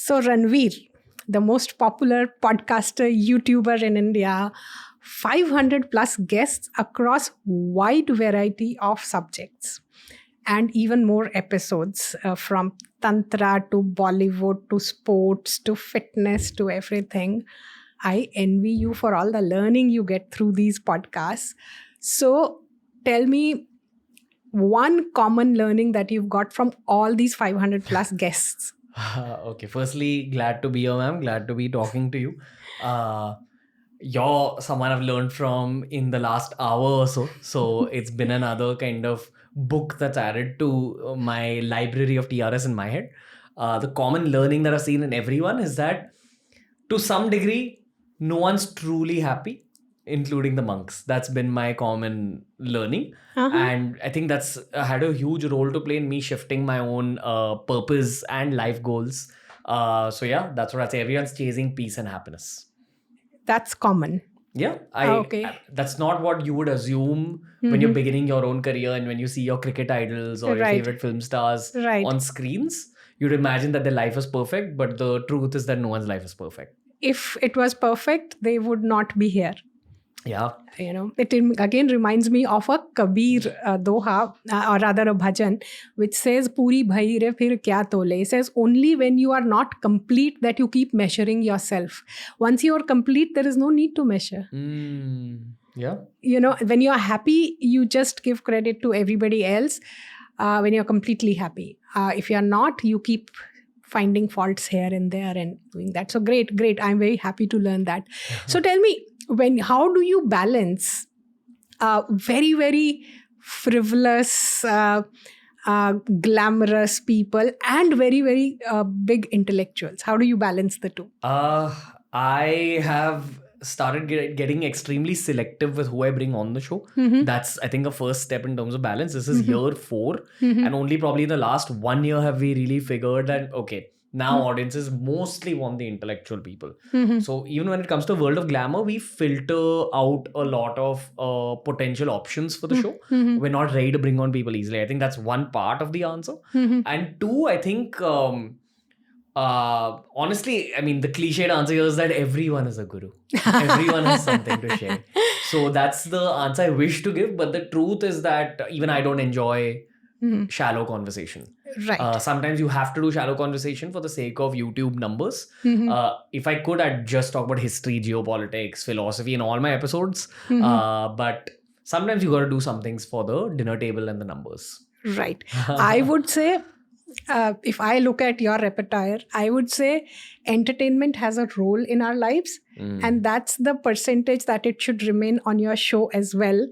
So Ranveer, the most popular podcaster, YouTuber in India, 500 plus guests across wide variety of subjects and even more episodes from Tantra to Bollywood to sports to fitness to everything. I envy you for all the learning you get through these podcasts. So tell me one common learning that you've got from all these 500 plus guests. Okay, firstly, glad to be here, ma'am. Glad to be talking to you. You're someone I've learned from in the last hour or so. So it's been another kind of book that's added to my library of TRS in my head. The common learning that I've seen in everyone is that to some degree, no one's truly happy, including the monks. That's been my common learning. And I think that's had a huge role to play in me shifting my own purpose and life goals. So yeah, that's what I say. Everyone's chasing peace and happiness. That's common. Yeah, Okay. that's not what you would assume when you're beginning your own career and when you see your cricket idols or your Right. favorite film stars Right. on screens. You'd imagine that their life is perfect, but the truth is that no one's life is perfect. If it was perfect, they would not be here. Yeah. You know, it again reminds me of a Kabir doha, or rather a bhajan, which says, Puri bhai re phir kya tole. It says, only when you are not complete that you keep measuring yourself. Once you are complete, there is no need to measure. Yeah. You know, when you are happy, you just give credit to everybody else when you're completely happy. If you're not, you keep finding faults here and there and doing that. So great. I'm very happy to learn that. So tell me, how do you balance very, very frivolous, glamorous people and very, very big intellectuals? How do you balance the two? I have started getting extremely selective with who I bring on the show. That's, I think, a first step in terms of balance. This is year 4 and only probably in the last 1 year have we really figured that, okay, now audiences mostly want the intellectual people. So even when it comes to world of glamour, we filter out a lot of potential options for the show. We're not ready to bring on people easily. I think that's one part of the answer. And two, I think honestly, I mean, the cliched answer here is that everyone is a guru. Everyone has something to share. So that's the answer I wish to give. But the truth is that even I don't enjoy shallow conversation. Right. Sometimes you have to do shallow conversation for the sake of YouTube numbers. If I could, I'd just talk about history, geopolitics, philosophy in all my episodes. But sometimes you got to do some things for the dinner table and the numbers. Right. I would say, if I look at your repertoire, I would say entertainment has a role in our lives. And that's the percentage that it should remain on your show as well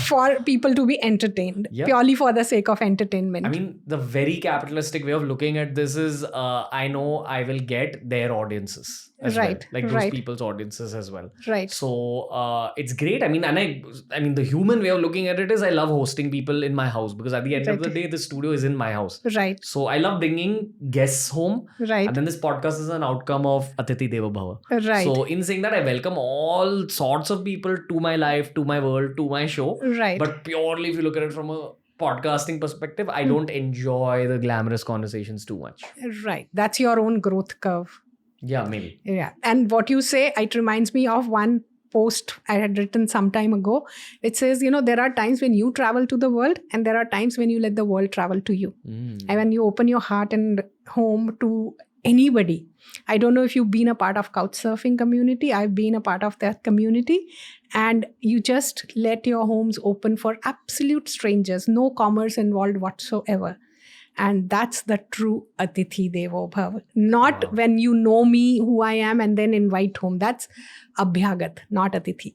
for people to be entertained, purely for the sake of entertainment. I mean, the very capitalistic way of looking at this is I know I will get their audiences as well, like those people's audiences as well. Right. So it's great. I mean, and I mean, the human way of looking at it is I love hosting people in my house because at the end of the day, the studio is in my house. Right. So I love bringing guests home. Right. And then this podcast is an outcome of Atithi Deva Bhava. Right. So in saying that, I welcome all sorts of people to my life, to my world, to my show. Right. But purely if you look at it from a podcasting perspective, I don't enjoy the glamorous conversations too much. Right. That's your own growth curve. Yeah, maybe. Yeah. And what you say, it reminds me of one post I had written some time ago. It says, you know, there are times when you travel to the world and there are times when you let the world travel to you. And when you open your heart and home to anybody. I don't know if you've been a part of Couchsurfing community. I've been a part of that community. And you just let your homes open for absolute strangers, no commerce involved whatsoever. And that's the true Atithi Devo Bhava. Not when you know me, who I am, and then invite home. That's Abhyagat, not Atithi.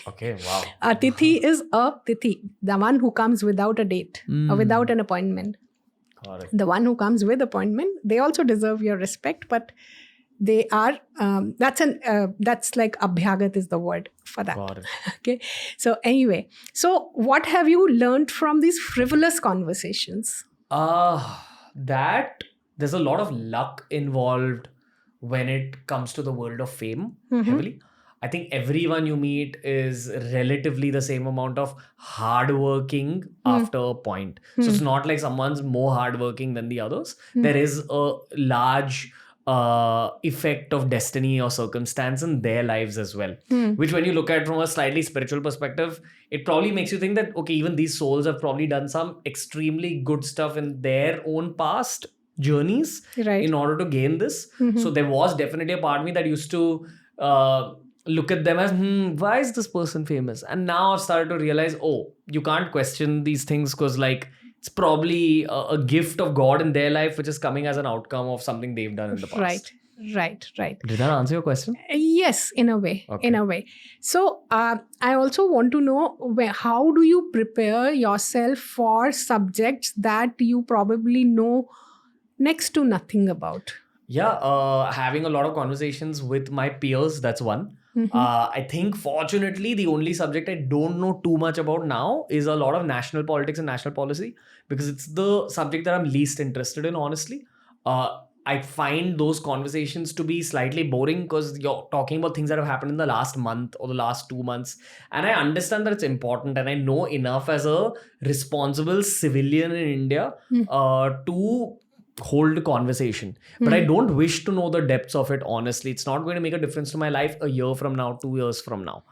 Okay, wow. Atithi is a Tithi, the one who comes without a date or without an appointment. Got it. The one who comes with appointment, they also deserve your respect, but they are, that's like Abhyagat is the word for that. Got it. Okay. So anyway, so what have you learned from these frivolous conversations? That there's a lot of luck involved when it comes to the world of fame heavily. I think everyone you meet is relatively the same amount of hardworking after a point. So it's not like someone's more hardworking than the others. There is a large effect of destiny or circumstance in their lives as well. Which, when you look at from a slightly spiritual perspective, it probably makes you think that, okay, even these souls have probably done some extremely good stuff in their own past journeys Right. in order to gain this. So there was definitely a part of me that used to look at them as, why is this person famous? And now I've started to realize, oh, you can't question these things because, like, it's probably a gift of God in their life, which is coming as an outcome of something they've done in the past. Right. Did that answer your question? Yes, in a way. Okay. In a way. So I also want to know how do you prepare yourself for subjects that you probably know next to nothing about? Yeah, having a lot of conversations with my peers, that's one. I think fortunately the only subject I don't know too much about now is a lot of national politics and national policy, because it's the subject that I'm least interested in, honestly. I find those conversations to be slightly boring because you're talking about things that have happened in the last month or the last 2 months. And I understand that it's important, and I know enough as a responsible civilian in India to hold conversation, but I don't wish to know the depths of it, honestly. It's not going to make a difference to my life a year from now, 2 years from now.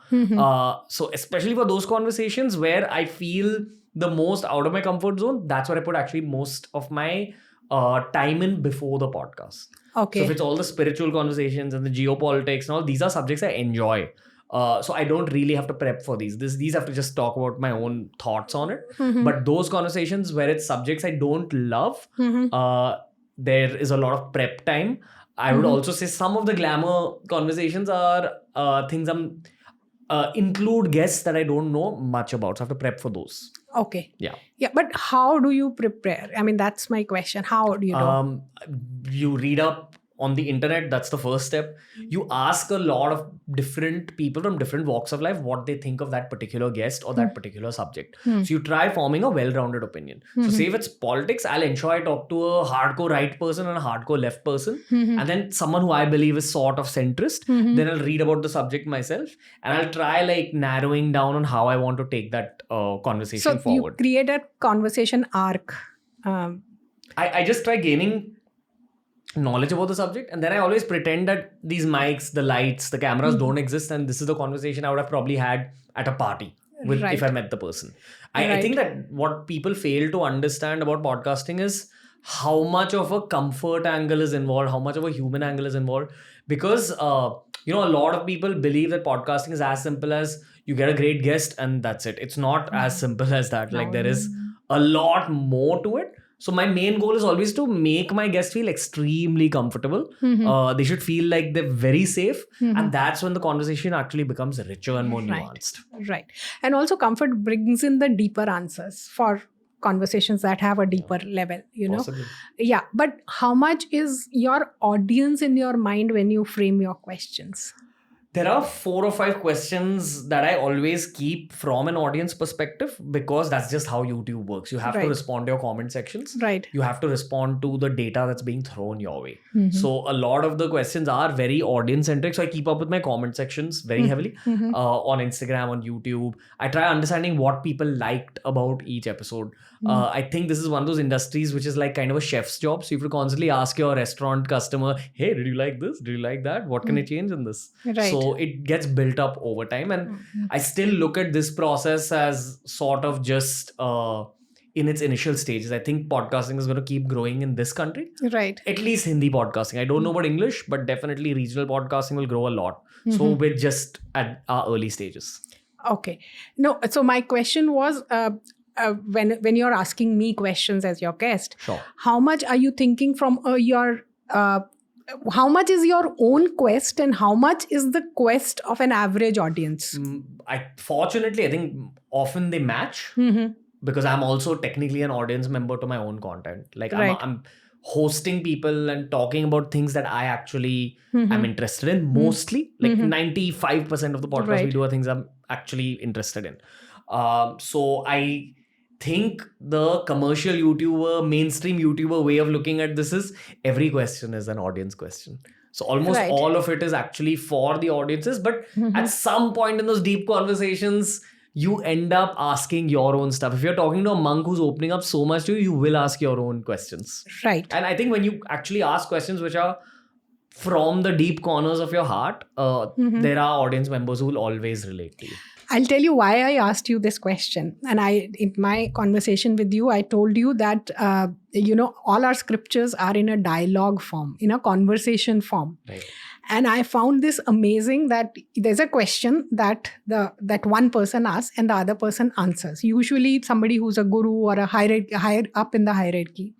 So especially for those conversations where I feel the most out of my comfort zone, that's where I put actually most of my time in before the podcast. Okay. So if it's all the spiritual conversations and the geopolitics and all, these are subjects I enjoy. So I don't really have to prep for these. These have to just talk about my own thoughts on it. But those conversations where it's subjects I don't love, there is a lot of prep time. I would also say some of the glamour conversations are things I'm include guests that I don't know much about. So I have to prep for those. Okay. Yeah. But how do you prepare? I mean, that's my question. How do you do? You read up on the internet. That's the first step. You ask a lot of different people from different walks of life what they think of that particular guest or that particular subject. So you try forming a well-rounded opinion. So say if it's politics, I'll ensure I talk to a hardcore right person and a hardcore left person, and then someone who I believe is sort of centrist. Then I'll read about the subject myself, and I'll try like narrowing down on how I want to take that conversation forward. You create a conversation arc. I just try gaining knowledge about the subject, and then I always pretend that these mics, the lights, the cameras don't exist, and this is the conversation I would have probably had at a party with if I met the person. I think that what people fail to understand about podcasting is how much of a comfort angle is involved, how much of a human angle is involved, because a lot of people believe that podcasting is as simple as you get a great guest and that's it. It's not as simple as that. Like there is a lot more to it. So my main goal is always to make my guests feel extremely comfortable. They should feel like they're very safe. And that's when the conversation actually becomes richer and more nuanced. Right. And also comfort brings in the deeper answers for conversations that have a deeper level, Possibly. Yeah. But how much is your audience in your mind when you frame your questions? There are 4 or 5 questions that I always keep from an audience perspective, because that's just how YouTube works. You have to respond to your comment sections. Right. You have to respond to the data that's being thrown your way. So a lot of the questions are very audience centric. So I keep up with my comment sections very heavily on Instagram, on YouTube. I try understanding what people liked about each episode. I think this is one of those industries which is like kind of a chef's job. So you have to constantly ask your restaurant customer, hey, did you like this? Did you like that? What can I change in this? Right. So it gets built up over time. And I still look at this process as sort of just in its initial stages. I think podcasting is going to keep growing in this country. Right. At least Hindi podcasting. I don't know about English, but definitely regional podcasting will grow a lot. So we're just at our early stages. Okay. No, so my question was, when you're asking me questions as your guest, Sure. How much are you thinking from how much is your own quest and how much is the quest of an average audience? Fortunately, I think often they match, because I'm also technically an audience member to my own content. Like I'm hosting people and talking about things that I actually am interested in, mostly. Like 95% of the podcasts we do are things I'm actually interested in. So I think the commercial YouTuber, mainstream YouTuber way of looking at this is every question is an audience question. So almost all of it is actually for the audiences. But at some point in those deep conversations, you end up asking your own stuff. If you're talking to a monk who's opening up so much to you, you will ask your own questions. Right. And I think when you actually ask questions which are from the deep corners of your heart, there are audience members who will always relate to you. I'll tell you why I asked you this question. And in my conversation with you, I told you that, all our scriptures are in a dialogue form, in a conversation form. Right. And I found this amazing that there's a question that one person asks and the other person answers. Usually somebody who's a guru or a higher up in the hierarchy.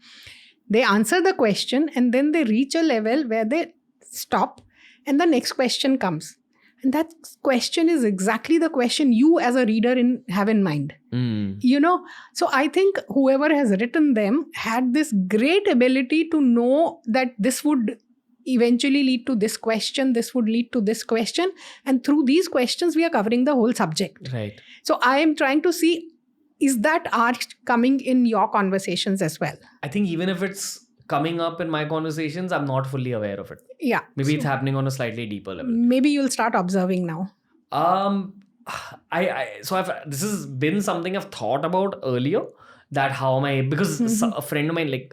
They answer the question and then they reach a level where they stop and the next question comes. And that question is exactly the question you as a reader have in mind. So I think whoever has written them had this great ability to know that this would eventually lead to this question, this would lead to this question. And through these questions, we are covering the whole subject. Right. So I am trying to see, is that art coming in your conversations as well? I think even if it's coming up in my conversations, I'm not fully aware of it. Yeah. Maybe it's happening on a slightly deeper level. Maybe you'll start observing now. This has been something I've thought about earlier, that how am I, because a friend of mine,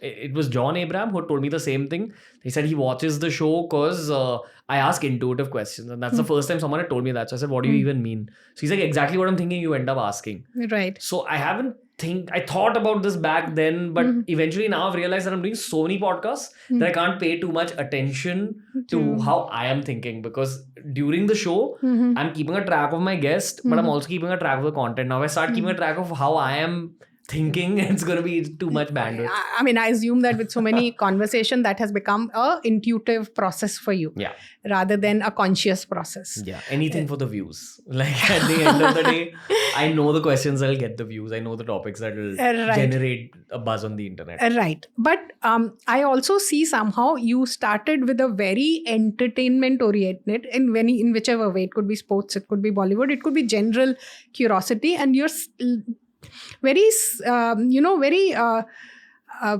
it was John Abraham who told me the same thing. He said he watches the show because I ask intuitive questions. And that's the first time someone had told me that. So I said, what do you even mean? So he's like, exactly what I'm thinking you end up asking. Right. So I thought about this back then, but eventually now I've realized that I'm doing so many podcasts that I can't pay too much attention to how I am thinking, because during the show, I'm keeping a track of my guest, but I'm also keeping a track of the content. Now if I start keeping a track of how I am thinking, it's going to be too much bandwidth. I mean, I assume that with so many conversation, that has become a intuitive process for you, rather than a conscious process. Yeah, anything for the views. Like at the end of the day, I know the questions that'll get the views. I know the topics that will generate a buzz on the internet. Right. But I also see somehow you started with a very entertainment oriented in whichever way. It could be sports, it could be Bollywood, it could be general curiosity, and you're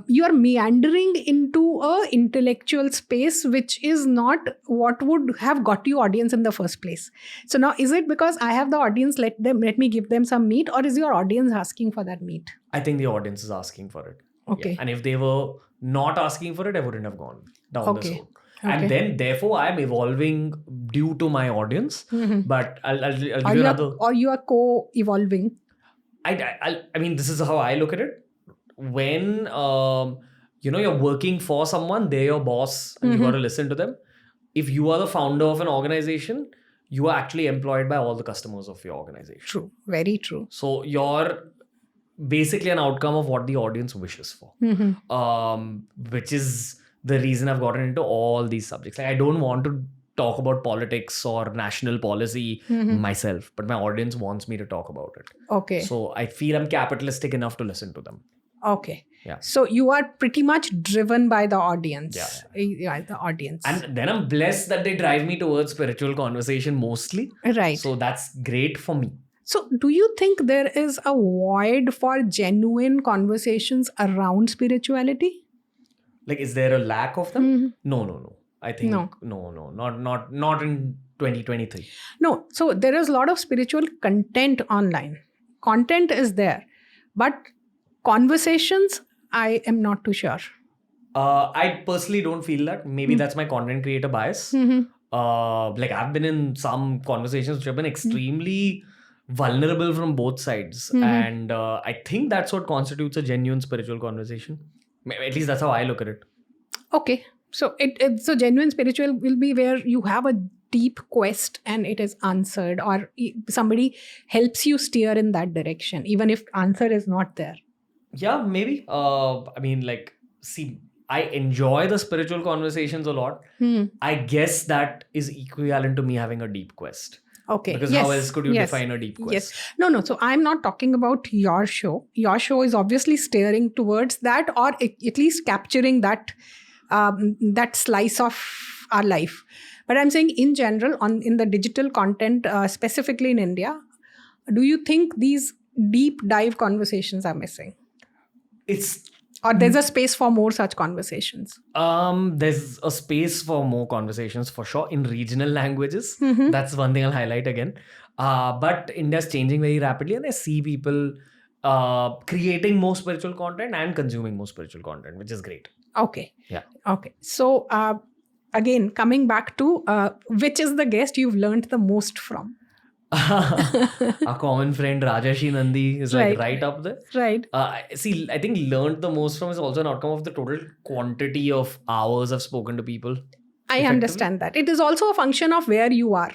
you are meandering into a intellectual space, which is not what would have got you audience in the first place. So now, is it because I have the audience, let me give them some meat, or is your audience asking for that meat? I think the audience is asking for it. Okay. Yeah. And if they were not asking for it, I wouldn't have gone down this road. Okay. And then, therefore, I'm evolving due to my audience. But I'll give you another. Or you are co-evolving. I mean, this is how I look at it. When you're working for someone, they're your boss, and you got to listen to them. If you are the founder of an organization, you are actually employed by all the customers of your organization. True, very true. So you're basically an outcome of what the audience wishes for, which is the reason I've gotten into all these subjects. Like, I don't want to talk about politics or national policy myself, but my audience wants me to talk about it. Okay. So I feel I'm capitalistic enough to listen to them. Okay. Yeah. So you are pretty much driven by the audience. Yeah, the audience. And then I'm blessed that they drive me towards spiritual conversation mostly. Right. So that's great for me. So do you think there is a void for genuine conversations around spirituality? Like, is there a lack of them? No. I think no, not in 2023. No. So there is a lot of spiritual content online. Content is there, but conversations, I am not too sure. I personally don't feel that. Maybe that's my content creator bias. Like, I've been in some conversations which have been extremely vulnerable from both sides. And I think that's what constitutes a genuine spiritual conversation. At least that's how I look at it. Okay. So so genuine spiritual will be where you have a deep quest and it is answered, or somebody helps you steer in that direction, even if answer is not there. Yeah, maybe. I mean, like, see, I enjoy the spiritual conversations a lot. I guess that is equivalent to me having a deep quest. Okay. Because how else could you define a deep quest? Yes. No. So I'm not talking about your show. Your show is obviously steering towards that, or at least capturing that slice of our life. But I'm saying in general, in the digital content, specifically in India, do you think these deep dive conversations are missing? Or there's a space for more such conversations? There's a space for more conversations for sure in regional languages. That's one thing I'll highlight again. But India's changing very rapidly, and I see people creating more spiritual content and consuming more spiritual content, which is great. Okay. Yeah. Okay. So again, coming back to which is the guest you've learned the most from? Our common friend Rajashi Nandi is like Right. right up there. Right. See, I think learned the most from is also an outcome of the total quantity of hours I've spoken to people. I effectively. understand that. It is also a function of where you are.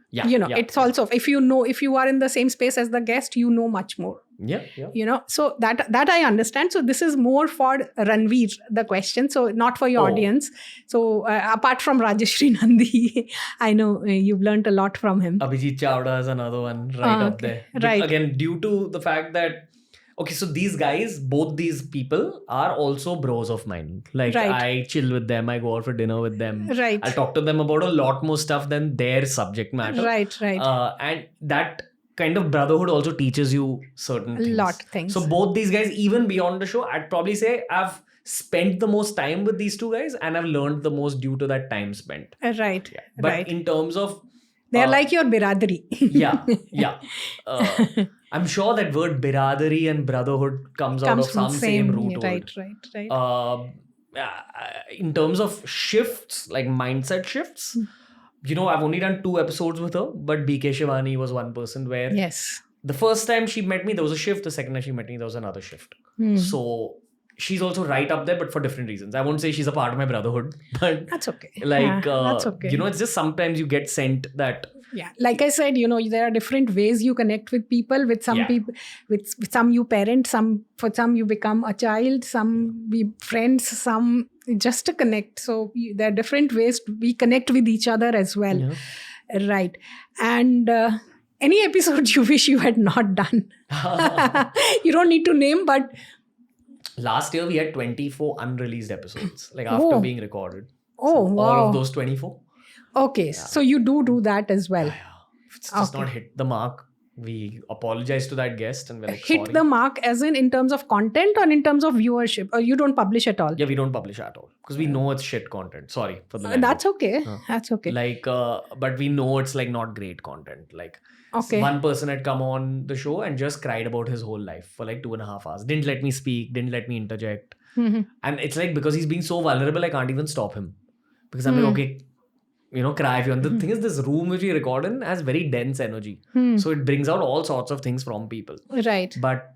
Yeah. It's also, if you are in the same space as the guest, you know much more. Yeah. So that I understand. So this is more for Ranveer, the question. So not for your audience. So apart from Rajeshri Nandi, I know you've learned a lot from him. Abhijit Chawda is another one right up there. Right. Again, due to the fact that, okay, so these guys, both these people are also bros of mine. Like I chill with them, I go out for dinner with them. Right. I'll talk to them about a lot more stuff than their subject matter. Right. And that kind of brotherhood also teaches you certain things. A lot of things. So both these guys, even beyond the show, I'd probably say I've spent the most time with these two guys and I've learned the most due to that time spent. Right. Yeah. But in terms of... They're like your biradari. Yeah. I'm sure that word biradari and brotherhood comes out of some same root word. Right. In terms of shifts, like mindset shifts, I've only done 2 episodes with her, but BK Shivani was one person where the first time she met me, there was a shift. The second time she met me, there was another shift. So she's also right up there, but for different reasons. I won't say she's a part of my brotherhood, but that's okay. That's okay. It's just sometimes you get sent that. Yeah, like I said, there are different ways you connect with people. With some people, with some you parent, for some you become a child, some we friends, some just to connect. So there are different ways we connect with each other as well. Yeah. Right. And any episode you wish you had not done. You don't need to name, but last year we had 24 unreleased episodes, like after being recorded. Wow. All of those 24. Okay, so you do that as well. If it's just not hit the mark, we apologize to that guest and we're like, hit sorry. The mark as in terms of content or in terms of viewership? Or you don't publish at all? Yeah, we don't publish at all because we know it's shit content. Sorry for the language. That's okay. That's okay. Like, but we know it's like not great content. Like, one person had come on the show and just cried about his whole life for like 2.5 hours. Didn't let me speak, didn't let me interject. And it's like, because he's being so vulnerable, I can't even stop him. Because I'm like, okay, cry if you want. The thing is, this room which we record in has very dense energy. So it brings out all sorts of things from people. Right. But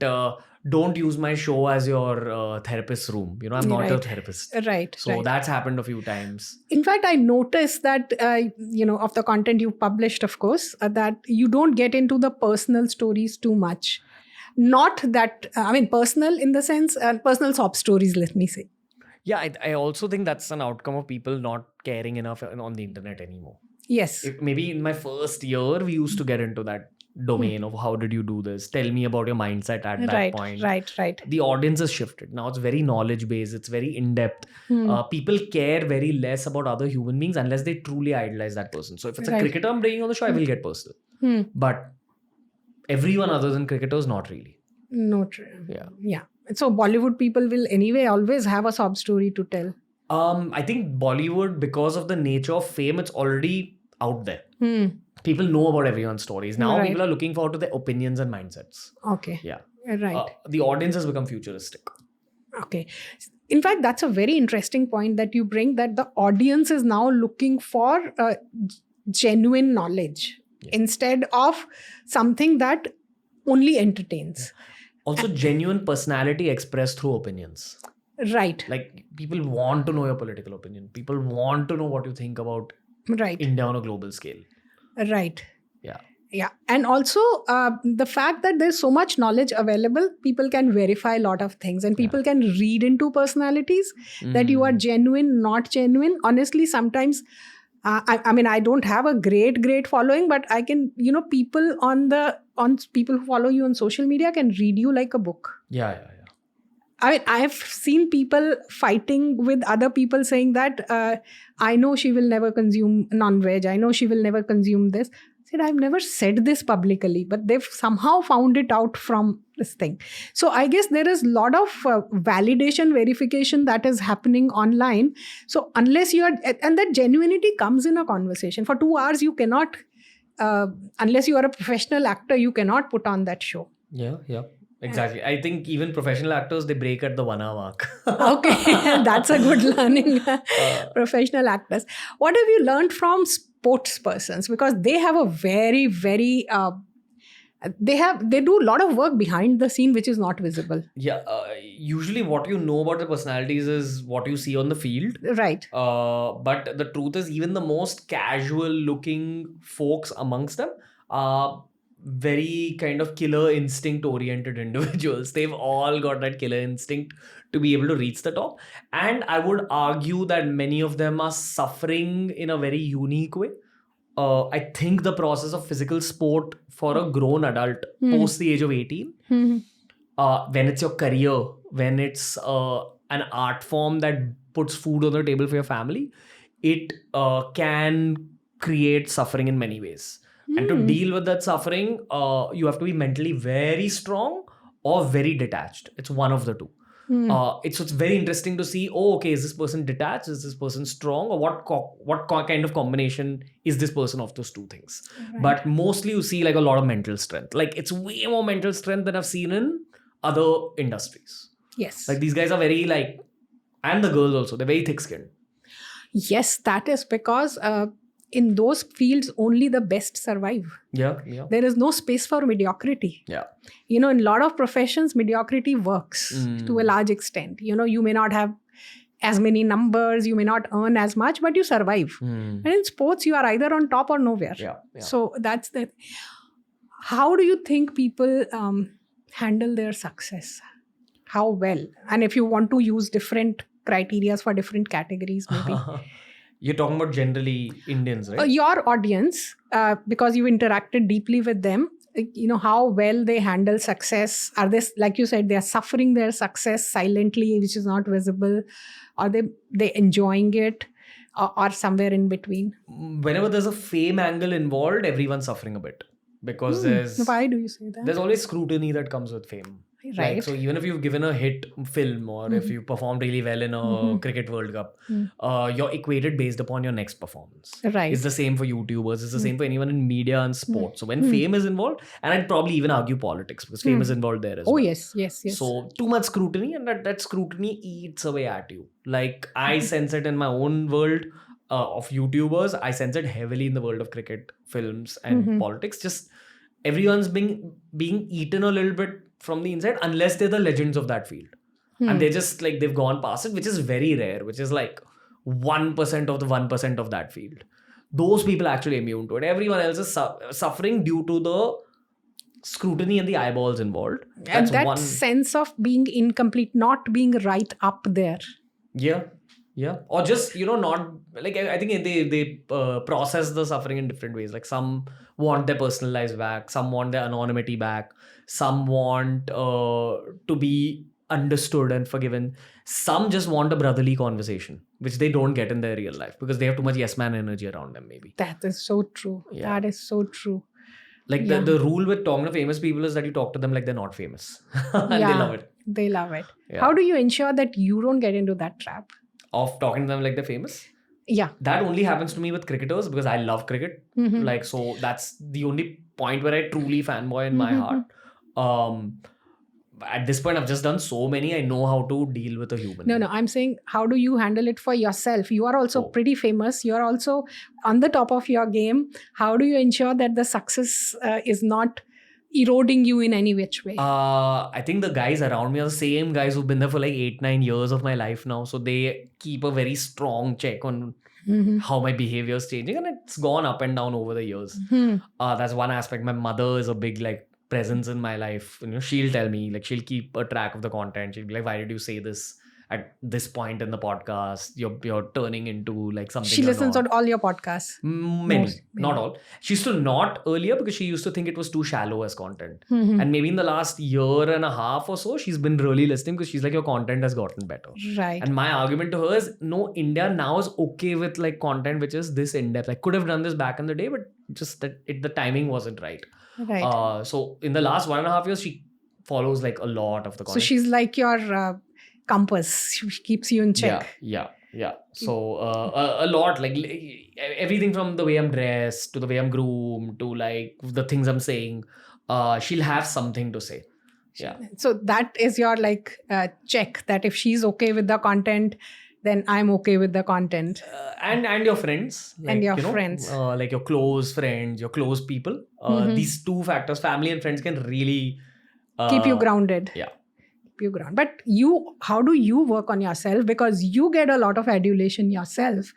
don't use my show as your therapist's room. I'm not a therapist. Right. So that's happened a few times. In fact, I noticed that, of the content you published, of course, that you don't get into the personal stories too much. Not that, personal in the sense, personal sob stories, let me say. Yeah, I also think that's an outcome of people not caring enough on the internet anymore. Yes. Maybe in my first year, we used to get into that domain of how did you do this? Tell me about your mindset at that point. Right. The audience has shifted. Now it's very knowledge-based. It's very in-depth. People care very less about other human beings unless they truly idolize that person. So if it's a cricketer I'm bringing on the show, I will get personal. But everyone other than cricketers, not really. No, true. Yeah. So Bollywood people will anyway always have a sob story to tell. I think Bollywood, because of the nature of fame, it's already out there. People know about everyone's stories. Now people are looking forward to their opinions and mindsets. Okay. Yeah. Right. The audience has become futuristic. Okay. In fact, that's a very interesting point that you bring, that the audience is now looking for genuine knowledge instead of something that only entertains. Also, genuine personality expressed through opinions. Right. Like, people want to know your political opinion. People want to know what you think about India on a global scale. Right. Yeah. And also the fact that there's so much knowledge available, people can verify a lot of things and people can read into personalities that you are genuine, not genuine. Honestly, sometimes, I don't have a great following, but I can, people people who follow you on social media can read you like a book. Yeah. I have seen people fighting with other people saying that I know she will never consume non-veg. I know she will never consume this. I said, I've never said this publicly, but they've somehow found it out from this thing. So I guess there is a lot of validation, verification that is happening online. So unless you are, and that genuinity comes in a conversation. For 2 hours, you cannot, unless you are a professional actor, you cannot put on that show. Yeah. Exactly. I think even professional actors, they break at the 1 hour mark. Okay, that's a good learning. Professional actors. What have you learned from sports persons? Because they have a very, very they do a lot of work behind the scene which is not visible. Yeah. Usually, what you know about the personalities is what you see on the field. Right. But the truth is, even the most casual looking folks amongst them are very kind of killer instinct oriented individuals. They've all got that killer instinct to be able to reach the top. And I would argue that many of them are suffering in a very unique way. I think the process of physical sport for a grown adult post the age of 18, when it's your career, when it's an art form that puts food on the table for your family, it can create suffering in many ways. And to deal with that suffering, you have to be mentally very strong or very detached. It's one of the two. It's very interesting to see, okay, is this person detached? Is this person strong? Or what kind of combination is this person of those two things? Right. But mostly you see like a lot of mental strength. Like it's way more mental strength than I've seen in other industries. Yes. Like these guys are very like, and the girls also, they're very thick-skinned. Yes, that is because in those fields only the best survive. Yeah. There is no space for mediocrity. Yeah. In a lot of professions, mediocrity works to a large extent. You may not have as many numbers, you may not earn as much, but you survive. And in sports, you are either on top or nowhere. Yeah. So that's the. How do you think people handle their success? How well? And if you want to use different criteria for different categories, maybe. You're talking about generally Indians, right? Your audience, because you interacted deeply with them, how well they handle success. Are they, like you said, they are suffering their success silently, which is not visible? Are they enjoying it, or somewhere in between? Whenever there's a fame angle involved, everyone's suffering a bit. Because why do you say that? There's always scrutiny that comes with fame. Right. Like, so even if you've given a hit film or if you performed really well in a cricket World Cup, you're equated based upon your next performance. Right. It's the same for YouTubers. It's the same for anyone in media and sports. So when fame is involved, and I'd probably even argue politics because fame is involved there as well. Oh, yes. So too much scrutiny, and that scrutiny eats away at you. Like I sense it in my own world of YouTubers. I sense it heavily in the world of cricket, films and politics. Just everyone's being eaten a little bit from the inside, unless they're the legends of that field. And they're just like, they've gone past it, which is very rare, which is like 1% of the 1% of that field. Those people are actually immune to it. Everyone else is suffering due to the scrutiny and the eyeballs involved. And that sense of being incomplete, not being right up there. Yeah. Or just, not like, I think they process the suffering in different ways. Like some want their personal lives back, some want their anonymity back, some want to be understood and forgiven. Some just want a brotherly conversation, which they don't get in their real life because they have too much yes man energy around them, maybe. That is so true. Yeah. That is so true. Like the rule with talking to famous people is that you talk to them like they're not famous. And they love it. They love it. Yeah. How do you ensure that you don't get into that trap? Of talking to them like they're famous? Yeah. That only happens to me with cricketers because I love cricket. Like, so that's the only point where I truly fanboy in my heart. At this point, I've just done so many. I know how to deal with a human. No, I'm saying, how do you handle it for yourself? You are also pretty famous. You are also on the top of your game. How do you ensure that the success is not eroding you in any which way? I think the guys around me are the same guys who've been there for like 8-9 years of my life now. So they keep a very strong check on how my behavior is changing. And it's gone up and down over the years. That's one aspect. My mother is a big presence in my life. She'll tell me, she'll keep a track of the content. She'll be like, why did you say this at this point in the podcast? You're turning into something. She listens to all your podcasts. Many, not all. She used to not earlier because she used to think it was too shallow as content. And maybe in the last year and a half or so, she's been really listening because she's like, your content has gotten better. Right. And my argument to her is, no, India now is okay with content which is this in-depth. I could have done this back in the day, but just that the timing wasn't right. Right. So in the last 1.5 years, she follows a lot of the content. So she's like your compass. She keeps you in check. Yeah. So a lot, everything from the way I'm dressed to the way I'm groomed to the things I'm saying, she'll have something to say. Yeah. So that is your like check that if she's okay with the content, then I'm okay with the content. And your friends, like, And your friends. like your close friends, your close people. These two factors, family and friends, can really Keep you grounded. Yeah. Keep you grounded. But how do you work on yourself? Because you get a lot of adulation yourself.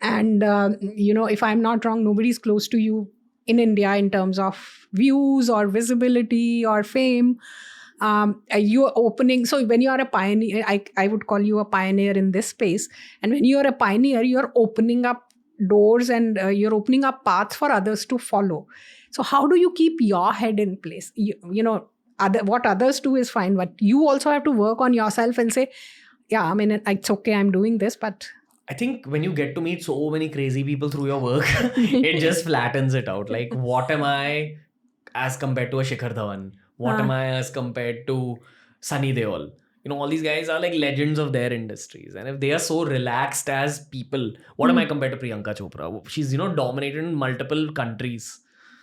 And, if I'm not wrong, nobody's close to you in India in terms of views or visibility or fame. You're opening. So when you are a pioneer, I would call you a pioneer in this space. And when you're a pioneer, you're opening up doors and you're opening up paths for others to follow. So how do you keep your head in place? What others do is fine, but you also have to work on yourself and say, yeah, I mean, it's okay, I'm doing this, but I think when you get to meet so many crazy people through your work, it just flattens it out. Like, what am I as compared to a Shikhar Dhawan? What am I as compared to Sunny Deol? All these guys are like legends of their industries. And if they are so relaxed as people, what am I compared to Priyanka Chopra? She's, dominated in multiple countries.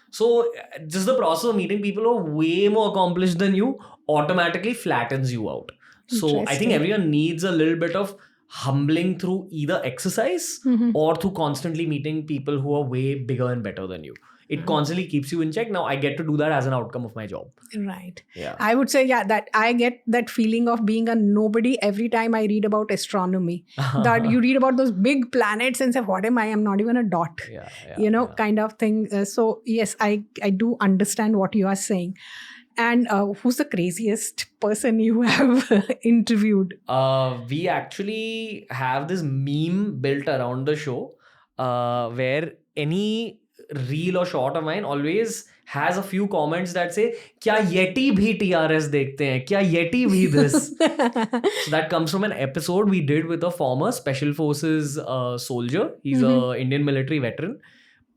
So just the process of meeting people who are way more accomplished than you automatically flattens you out. So I think everyone needs a little bit of humbling through either exercise or through constantly meeting people who are way bigger and better than you. It constantly keeps you in check. Now I get to do that as an outcome of my job. Right. Yeah. I would say, that I get that feeling of being a nobody every time I read about astronomy. That you read about those big planets and say, what am I? I'm not even a dot. Kind of thing. So yes, I do understand what you are saying. And who's the craziest person you have interviewed? We actually have this meme built around the show where any reel or short of mine always has a few comments that say, "Kya Yeti bhi TRS dekhte hain? Kya Yeti bhi this?" So that comes from an episode we did with a former Special Forces soldier. He's a Indian military veteran.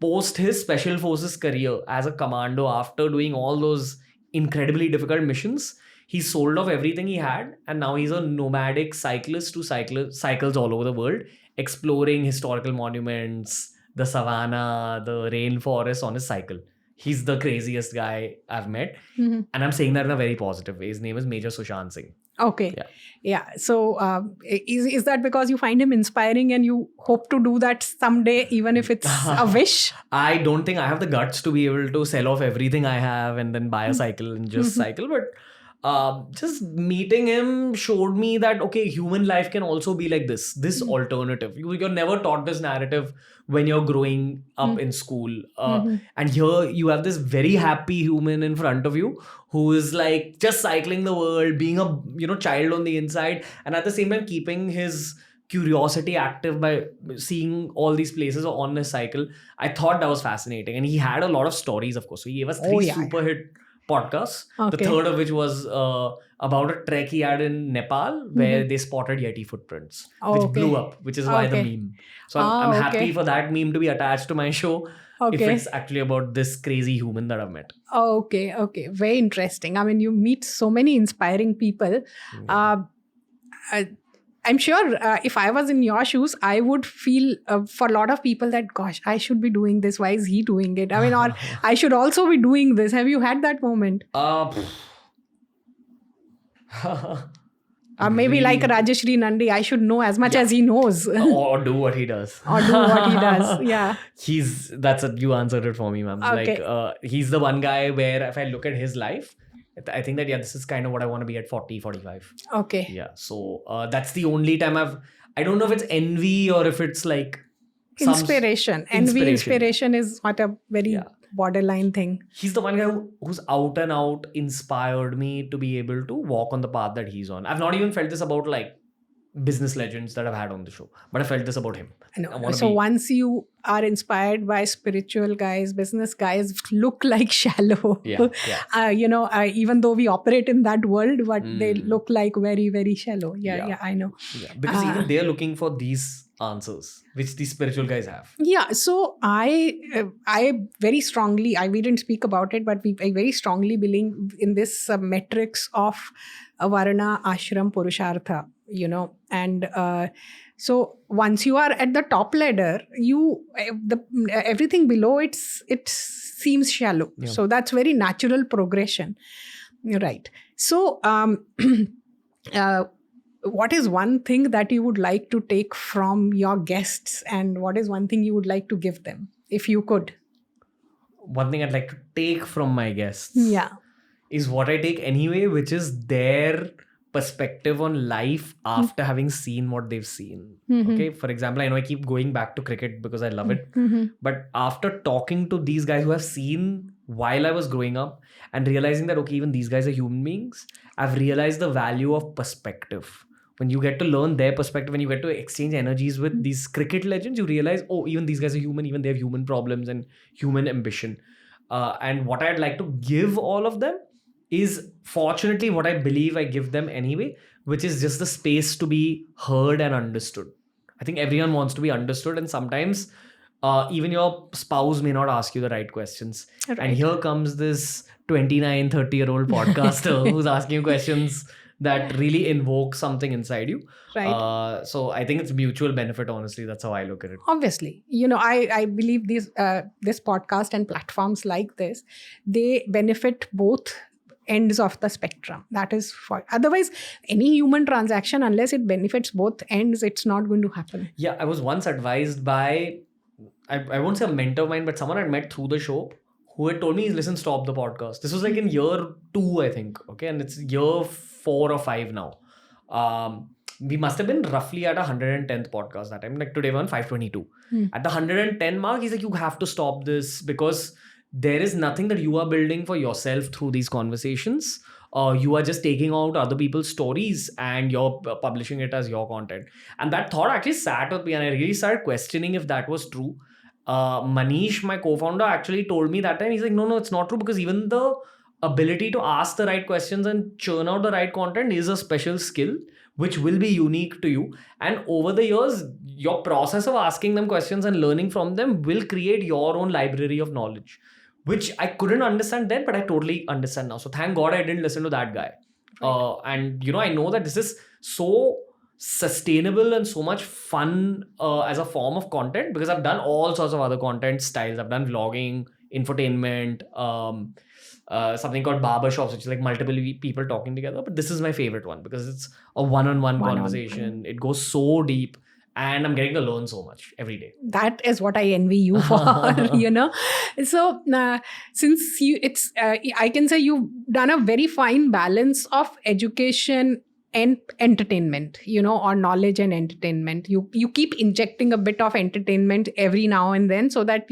Post his Special Forces career as a commando, after doing all those incredibly difficult missions, he sold off everything he had, and now he's a nomadic cyclist who cycles all over the world, exploring historical monuments, the savannah, the rainforest on his cycle. He's the craziest guy I've met. And I'm saying that in a very positive way. His name is Major Sushant Singh. Okay. Yeah. So is that because you find him inspiring and you hope to do that someday, even if it's a wish? I don't think I have the guts to be able to sell off everything I have and then buy a cycle and just cycle. But just meeting him showed me that, okay, human life can also be like this alternative. You're never taught this narrative when you're growing up in school. And here you have this very happy human in front of you who is like just cycling the world, being a child on the inside, and at the same time keeping his curiosity active by seeing all these places on his cycle. I thought that was fascinating. And he had a lot of stories, of course. So he gave us 3 super hit podcasts. The third of which was about a trek he had in Nepal where they spotted Yeti footprints, which blew up, which is why the meme. So I'm happy for that meme to be attached to my show. If it's actually about this crazy human that I've met. Okay. Very interesting. I mean, you meet so many inspiring people. I'm sure if I was in your shoes, I would feel for a lot of people that, gosh, I should be doing this. Why is he doing it? I mean, or I should also be doing this. Have you had that moment? Maybe like Rajeshri Nandi, I should know as much as he knows. Or do what he does. Yeah. You answered it for me, ma'am. Okay. Like, he's the one guy where if I look at his life, I think that, this is kind of what I want to be at 40, 45. Okay. Yeah. So that's the only time I don't know if it's envy or if it's like inspiration. Envy, inspiration is not a very borderline thing. He's the one guy who's out and out inspired me to be able to walk on the path that he's on. I've not even felt this about like business legends that I've had on the show, but I felt this about him. So once you are inspired by spiritual guys, business guys look like shallow. Even though we operate in that world, but they look like very, very shallow. I know. Because even they're looking for these answers which these spiritual guys have. So I very strongly, we didn't speak about it, but I very strongly believe in this metrics of Varna, Ashram, Purushartha, and so once you are at the top ladder, everything below it seems shallow. So that's very natural progression. Right. So, what is one thing that you would like to take from your guests, and what is one thing you would like to give them, if you could? One thing I'd like to take from my guests Yeah. is what I take anyway, which is their perspective on life after having seen what they've seen. Okay, for example, I know I keep going back to cricket because I love it, but after talking to these guys who have seen while I was growing up and realizing that, okay, even these guys are human beings, I've realized the value of perspective. When you get to learn their perspective, when you get to exchange energies with these cricket legends, you realize, oh, even these guys are human, even they have human problems and human ambition. And what I'd like to give all of them is, fortunately, what I believe I give them anyway, which is just the space to be heard and understood. I think everyone wants to be understood, and sometimes even your spouse may not ask you the right questions. Right. And here comes this 29, 30-year-old podcaster who's asking you questions that really invoke something inside you. Right. So I think it's mutual benefit, honestly. That's how I look at it. Obviously, I believe this podcast and platforms like this, they benefit both ends of the spectrum. That is, for otherwise any human transaction, unless it benefits both ends, it's not going to happen. Yeah, I was once advised by, I won't say a mentor of mine, but someone I met through the show who had told me, listen, stop the podcast. This was like in year 2, I think. Okay. And it's year 4 or 5 now. We must have been roughly at 110th podcast that time. Like today we're on 522. At the 110 mark, he's like, you have to stop this because there is nothing that you are building for yourself through these conversations. You are just taking out other people's stories and you're publishing it as your content. And that thought actually sat with me, and I really started questioning if that was true. Manish, my co-founder, actually told me that time, he's like, no, it's not true, because even the ability to ask the right questions and churn out the right content is a special skill which will be unique to you. And over the years, your process of asking them questions and learning from them will create your own library of knowledge, which I couldn't understand then, but I totally understand now. So thank God I didn't listen to that guy. Right. And I know that this is so sustainable and so much fun as a form of content, because I've done all sorts of other content styles. I've done vlogging, infotainment, something called barbershops, which is like multiple people talking together. But this is my favorite one because it's a one-on-one conversation. It goes so deep. And I'm getting to learn so much every day. That is what I envy you for, So since I can say you've done a very fine balance of education and entertainment, or knowledge and entertainment. You keep injecting a bit of entertainment every now and then, so that,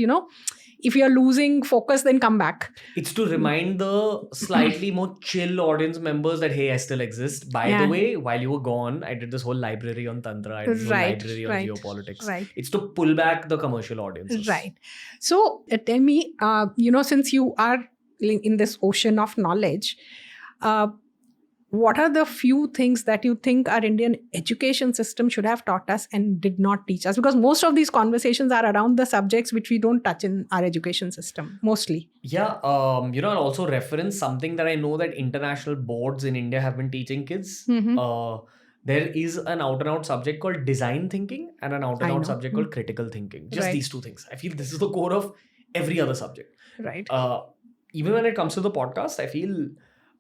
if you're losing focus, then come back. It's to remind the slightly more chill audience members that, hey, I still exist. By the way, while you were gone, I did this whole library on Tantra. I did this whole library on geopolitics. Right. It's to pull back the commercial audiences. Right. So tell me, since you are in this ocean of knowledge, what are the few things that you think our Indian education system should have taught us and did not teach us? Because most of these conversations are around the subjects which we don't touch in our education system, mostly. Yeah. I'll also reference something that I know that international boards in India have been teaching kids. There is an out-and-out subject called design thinking and an out-and-out subject called critical thinking. Just these two things. I feel this is the core of every other subject. Right. Even when it comes to the podcast, I feel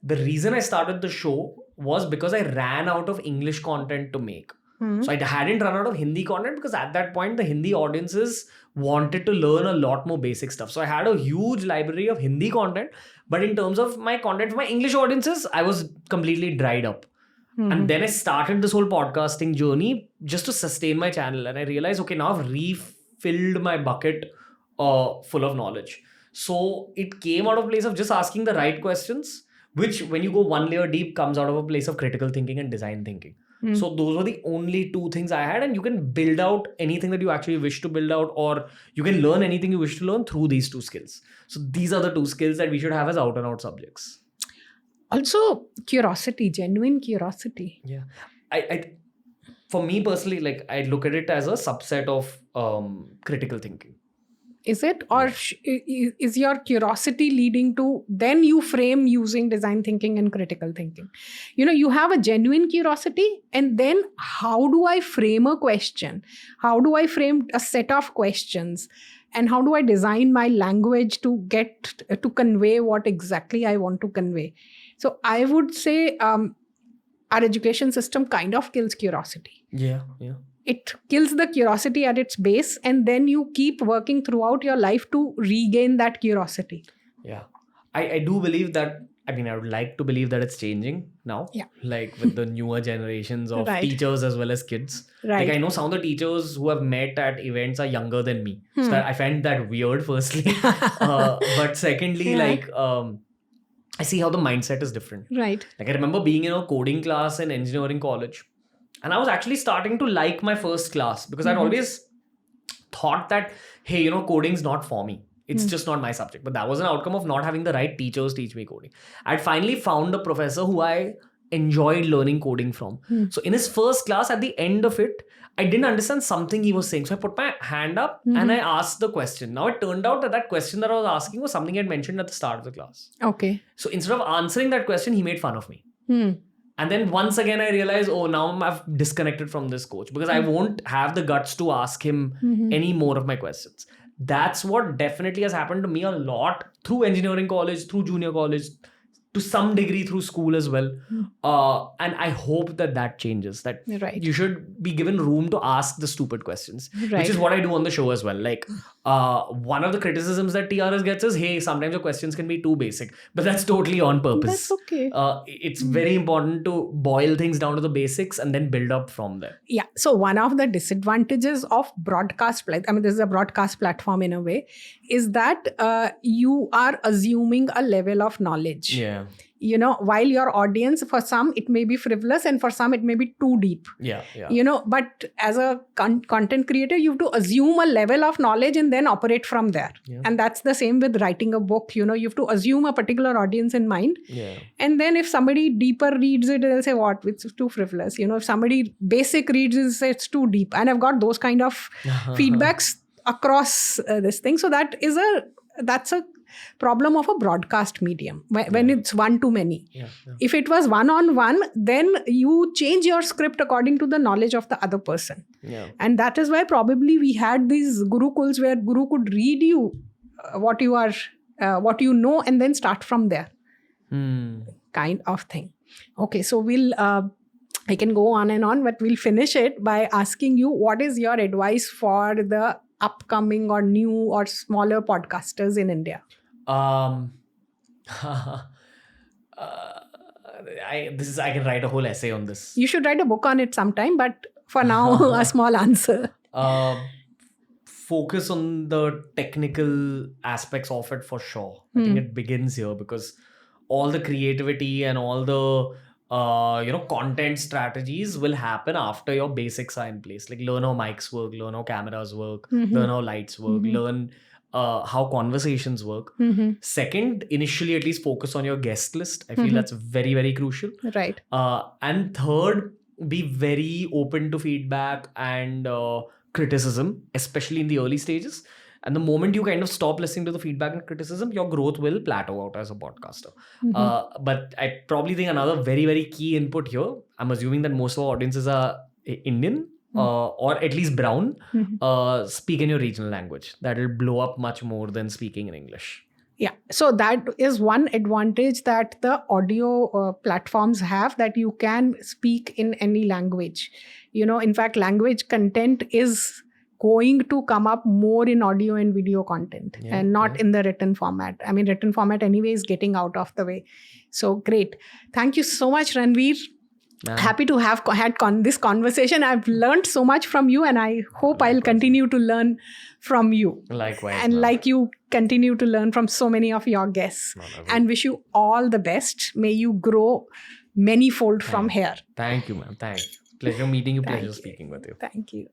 the reason I started the show was because I ran out of English content to make. So I hadn't run out of Hindi content, because at that point, the Hindi audiences wanted to learn a lot more basic stuff. So I had a huge library of Hindi content. But in terms of my content for my English audiences, I was completely dried up. And then I started this whole podcasting journey just to sustain my channel. And I realized, okay, now I've refilled my bucket full of knowledge. So it came out of a place of just asking the right questions, which when you go one layer deep comes out of a place of critical thinking and design thinking. So those were the only two things I had. And you can build out anything that you actually wish to build out, or you can learn anything you wish to learn through these two skills. So these are the two skills that we should have as out and out subjects. Also, curiosity, genuine curiosity. Yeah. I for me personally, I look at it as a subset of critical thinking. Is it? Or is your curiosity leading to, then you frame using design thinking and critical thinking? You have a genuine curiosity, and then how do I frame a question? How do I frame a set of questions? And how do I design my language to get to convey what exactly I want to convey? So I would say our education system kind of kills curiosity. Yeah. It kills the curiosity at its base, and then you keep working throughout your life to regain that curiosity. Yeah. I do believe that. I mean, I would like to believe that it's changing now. Yeah. Like with the newer generations of Right. teachers as well as kids. Right. Like I know some of the teachers who have met at events are younger than me. So I find that weird, firstly. But secondly, Yeah. like I see how the mindset is different. Right. Like I remember being in a coding class in engineering college. And I was actually starting to like my first class because I'd always thought that, hey, coding's not for me. It's just not my subject. But that was an outcome of not having the right teachers teach me coding. I'd finally found a professor who I enjoyed learning coding from. So in his first class, at the end of it, I didn't understand something he was saying. So I put my hand up and I asked the question. Now it turned out that question that I was asking was something he had mentioned at the start of the class. Okay. So instead of answering that question, he made fun of me. And then once again, I realized, now I've disconnected from this coach because I won't have the guts to ask him any more of my questions. That's what definitely has happened to me a lot through engineering college, through junior college, to some degree through school as well. And I hope that changes, that Right. you should be given room to ask the stupid questions, Right. which is what I do on the show as well. Like one of the criticisms that TRS gets is, hey, sometimes your questions can be too basic, but that's totally on purpose. That's okay. It's very important to boil things down to the basics and then build up from there. Yeah. So one of the disadvantages of broadcast, this is a broadcast platform in a way, is that you are assuming a level of knowledge. Yeah. While your audience, for some, it may be frivolous and for some, it may be too deep. Yeah. But as a content creator, you have to assume a level of knowledge and then operate from there. Yeah. And that's the same with writing a book. You have to assume a particular audience in mind. Yeah. And then if somebody deeper reads it, they'll say, what? It's too frivolous. If somebody basic reads it, say it's too deep. And I've got those kind of feedbacks across this thing. So that's a problem of a broadcast medium when it's one to many. Yeah. If it was one-on-one, then you change your script according to the knowledge of the other person. Yeah. And that is why probably we had these gurukuls where guru could read you what you know and then start from there. Kind of thing. Okay, so I can go on and on, but we'll finish it by asking you, what is your advice for the upcoming or new or smaller podcasters in India? I can write a whole essay on this. You should write a book on it sometime, but for now, a small answer. Focus on the technical aspects of it for sure. I think it begins here because all the creativity and all the content strategies will happen after your basics are in place. Like learn how mics work, learn how cameras work, learn how lights work, learn how conversations work. Second, initially at least focus on your guest list. I feel that's very, very crucial. Right. And third, be very open to feedback and criticism, especially in the early stages. And the moment you kind of stop listening to the feedback and criticism, your growth will plateau out as a podcaster. But I probably think another very, very key input here, I'm assuming that most of our audiences are Indian or at least brown, speak in your regional language. That will blow up much more than speaking in English. Yeah. So that is one advantage that the audio platforms have, that you can speak in any language. In fact, language content is going to come up more in audio and video content and not in the written format. I mean, written format anyway is getting out of the way. So great. Thank you so much, Ranveer. Happy to have had this conversation. I've learned so much from you and I hope I'll continue to learn from you. Likewise. And like you continue to learn from so many of your guests. And wish you all the best. May you grow manyfold from here. Thank you, ma'am. Thank you. Pleasure meeting you. Pleasure speaking with you. Thank you.